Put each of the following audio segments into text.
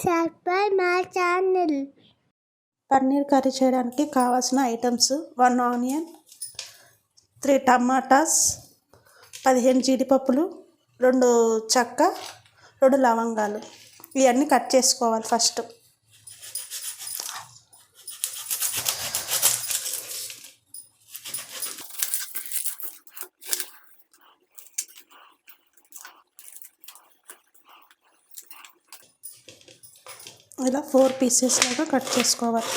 subscribe my channel. Paneer curry చేయడానికి కావాల్సిన items 1 onion, 3 tomatoes, 15 జీడిపప్పులు, 2 చెక్క, 2 లవంగాలు. ఇవన్నీ కట్ చేసుకోవాలి ఫస్ట్. ఇలా 4 పీసెస్ లాగా కట్ చేసుకోవాలి.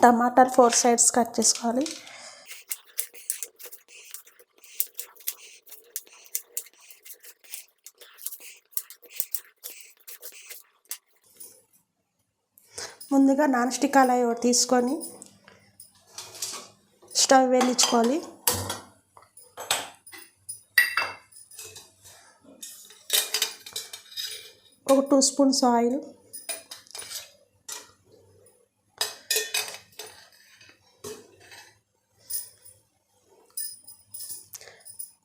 టమాటాలు 4 సైడ్స్ కట్ చేసుకోవాలి. ముందుగా నాన్ స్టిక్ కళాయి ఒకటి తీసుకొని స్టవ్ వెలిగించుకోవాలి. ఒక 2 స్పూన్స్ ఆయిల్,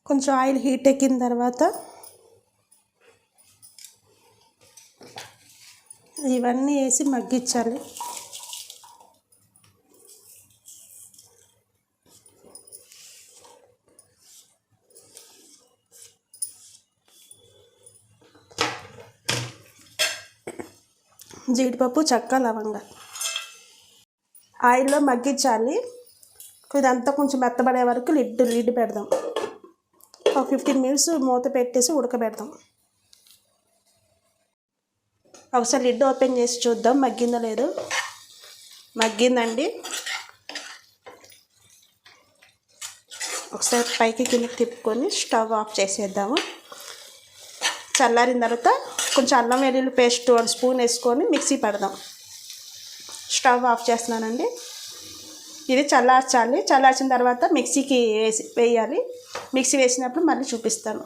కొంచెం ఆయిల్ హీట్ ఎక్కిన తర్వాత ఇవన్నీ వేసి మగ్గించాలి. జీడిపప్పు, చెక్క, లవంగా ఆయిల్లో మగ్గించాలి. ఇదంతా కొంచెం మెత్తబడే వరకు లిడ్ పెడదాం. ఒక 15 మినిట్స్ మూత పెట్టేసి ఉడకబెడదాం. ఒకసారి లిడ్ ఓపెన్ చేసి చూద్దాం మగ్గిందో లేదో. మగ్గిందండి. ఒకసారి పైకి కిందకి తిప్పుకొని స్టవ్ ఆఫ్ చేసేద్దాము. చల్లారిన తర్వాత కొంచెం అల్లం వెల్లుల్లి పేస్ట్ 1 స్పూన్ వేసుకొని మిక్సీ పడదాం. స్టవ్ ఆఫ్ చేస్తున్నానండి. ఇది చల్లార్చాలి. చల్లార్చిన తర్వాత మిక్సీకి వేయాలి. మిక్సీ వేసినప్పుడు మళ్ళీ చూపిస్తాను.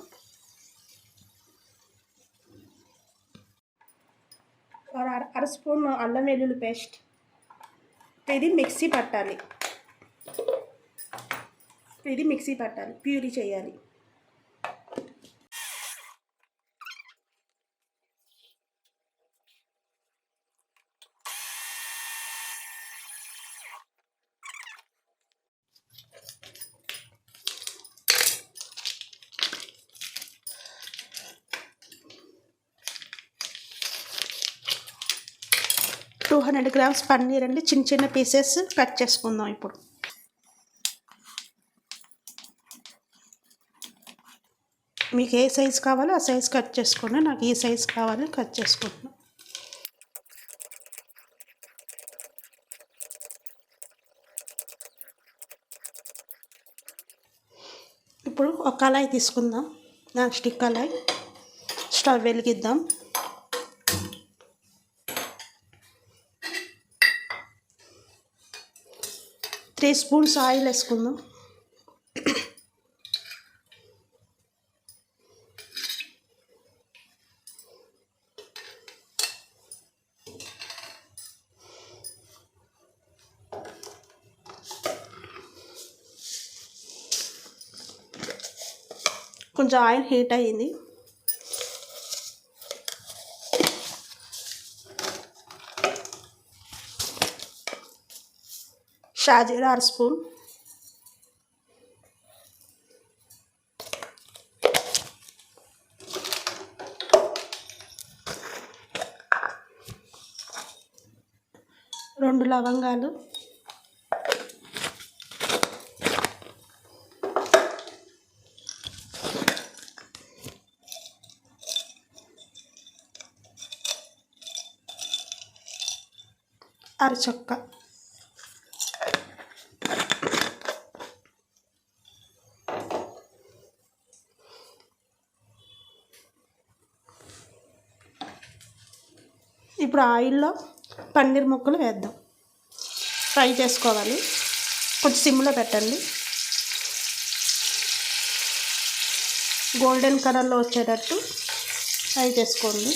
అర స్పూన్ అల్లం వెల్లుల్లి పేస్ట్. ఇది మిక్సీ పట్టాలి. ప్యూరీ చేయాలి. టూ 200 గ్రామ్స్ పన్నీర్ అండి. చిన్న చిన్న పీసెస్ కట్ చేసుకుందాం. ఇప్పుడు మీకు ఏ సైజ్ కావాలో ఆ సైజ్ కట్ చేసుకోండి. నాకు ఈ సైజ్ కావాలి, కట్ చేసుకుంటున్నాను. ఇప్పుడు ఒక కళాయి తీసుకుందాం, నాన్ స్టిక్ కళాయి. స్టవ్ వెలిగిద్దాం. త్రీ స్పూన్స్ ఆయిల్ వేసుకుందాం. కొంచెం ఆయిల్ హీట్ అయ్యింది. షాజీరా 1 స్పూన్, రెండు లవంగాలు, అరచొక్క, ఇప్పుడు ఆయిల్లో పన్నీర్ ముక్కలు వేద్దాం. ఫ్రై చేసుకోవాలి. కొంచెం సిమ్లో పెట్టండి. గోల్డెన్ కలర్లో వచ్చేటట్టు ఫ్రై చేసుకోండి.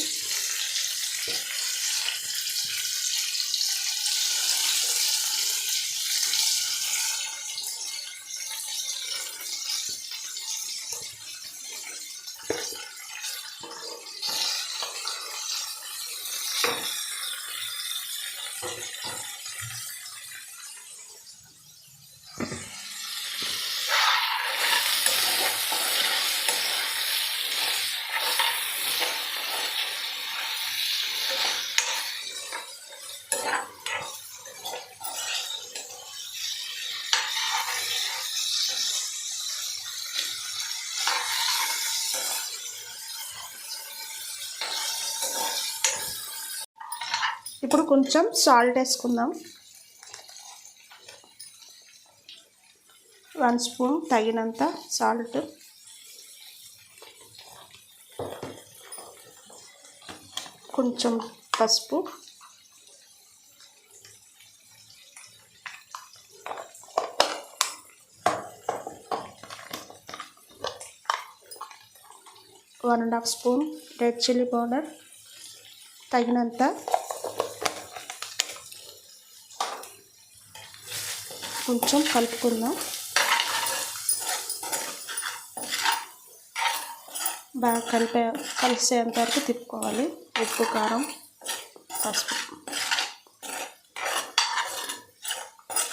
ఇప్పుడు కొంచెం సాల్ట్ వేసుకుందాం. 1 స్పూన్ తగినంత సాల్ట్, కొంచెం పసుపు, one and half spoon red chilli powder తగినంత, కొంచెం కలుపుకుందాం. బాగా కలిసేంత వరకు తిప్పుకోవాలి. ఉప్పు, కారం, పసుపు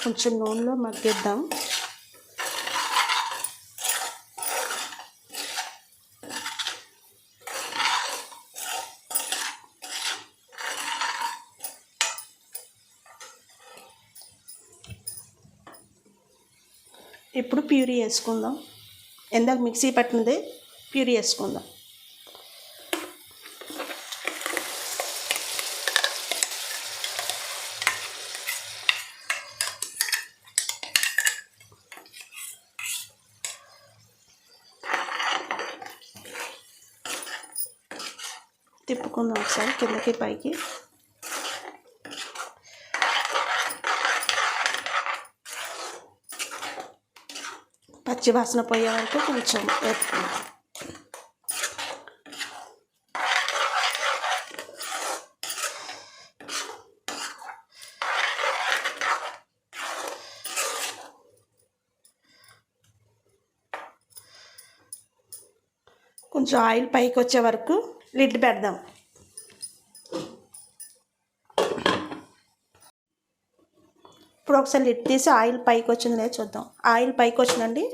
కొంచెం నూనెలో మగ్గిద్దాం. ఇప్పుడు ప్యూరీ వేసుకుందాం. ఇందాక మిక్సీ పట్టినది ప్యూరీ వేసుకుందాం. తిప్పుకుందాం ఒకసారి కిందకి పైకి. పచ్చి వాసన పోయే వరకు కొంచెం వేపుకుందాం. కొంచెం ఆయిల్ పైకి వచ్చే వరకు లిడ్ పెడదాం. ఇప్పుడు ఒకసారి లిడ్ తీసి ఆయిల్ పైకి వచ్చిందో చూద్దాం. ఆయిల్ పైకి వచ్చిందండి.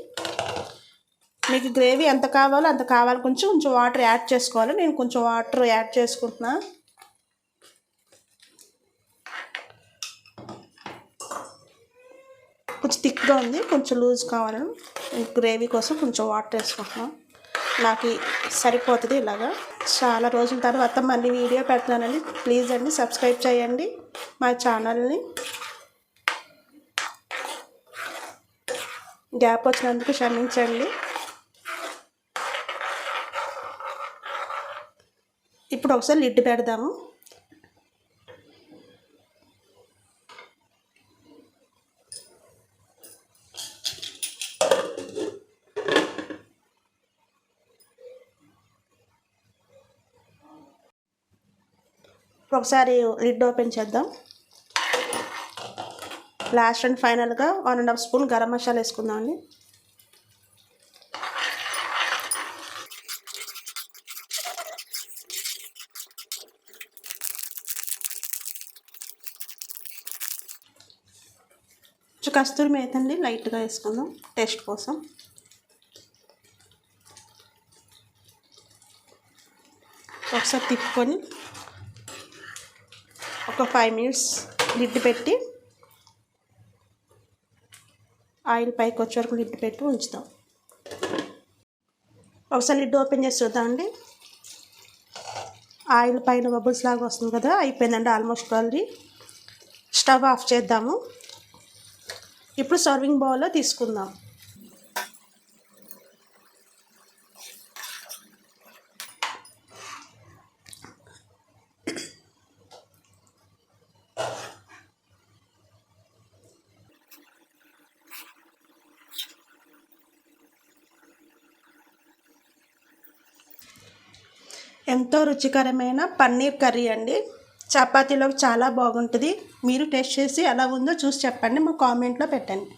మీకు గ్రేవీ ఎంత కావాలో అంత కావాలి. కొంచెం వాటర్ యాడ్ చేసుకోవాలి. నేను కొంచెం వాటర్ యాడ్ చేసుకుంటున్నా. కొంచెం థిక్గా ఉంది, కొంచెం లూజ్ కావాలని గ్రేవీ కోసం కొంచెం వాటర్ వేసుకుంటున్నాను. నాకు సరిపోతుంది ఇలాగా. చాలా రోజుల తర్వాత మళ్ళీ వీడియో పెడతానండి. ప్లీజ్ అండి సబ్స్క్రైబ్ చేయండి మా ఛానల్ని. గ్యాప్ వచ్చినందుకు క్షమించండి. ఇప్పుడు ఒకసారి లిడ్ పెడదాము. ఒకసారి లిడ్ ఓపెన్ చేద్దాం. లాస్ట్ అండ్ ఫైనల్గా 1.5 స్పూన్ గరం మసాలా వేసుకుందామండి. కొంచెం కస్తూరి మేతి అండి లైట్గా వేసుకుందాం టేస్ట్ కోసం. ఒకసారి తిప్పుకొని ఒక 5 మినిట్స్ లిడ్ పెట్టి ఆయిల్ పైకి వచ్చే వరకు లిడ్ పెట్టి ఉంచుతాం. ఒకసారి లిడ్ ఓపెన్ చేసి చూద్దామండి. ఆయిల్ పైన బబుల్స్ లాగా వస్తుంది కదా, అయిపోయిందండి ఆల్మోస్ట్ ఆల్రెడీ. స్టవ్ ఆఫ్ చేద్దాము. ఇప్పుడు సర్వింగ్ బౌల్లో తీసుకుందాం. ఎంతో రుచికరమైన పన్నీర్ కర్రీ అండి. చపాతీలోకి చాలా బాగుంటుంది. మీరు టేస్ట్ చేసి ఎలా ఉందో చూసి చెప్పండి, మా కామెంట్లో పెట్టండి.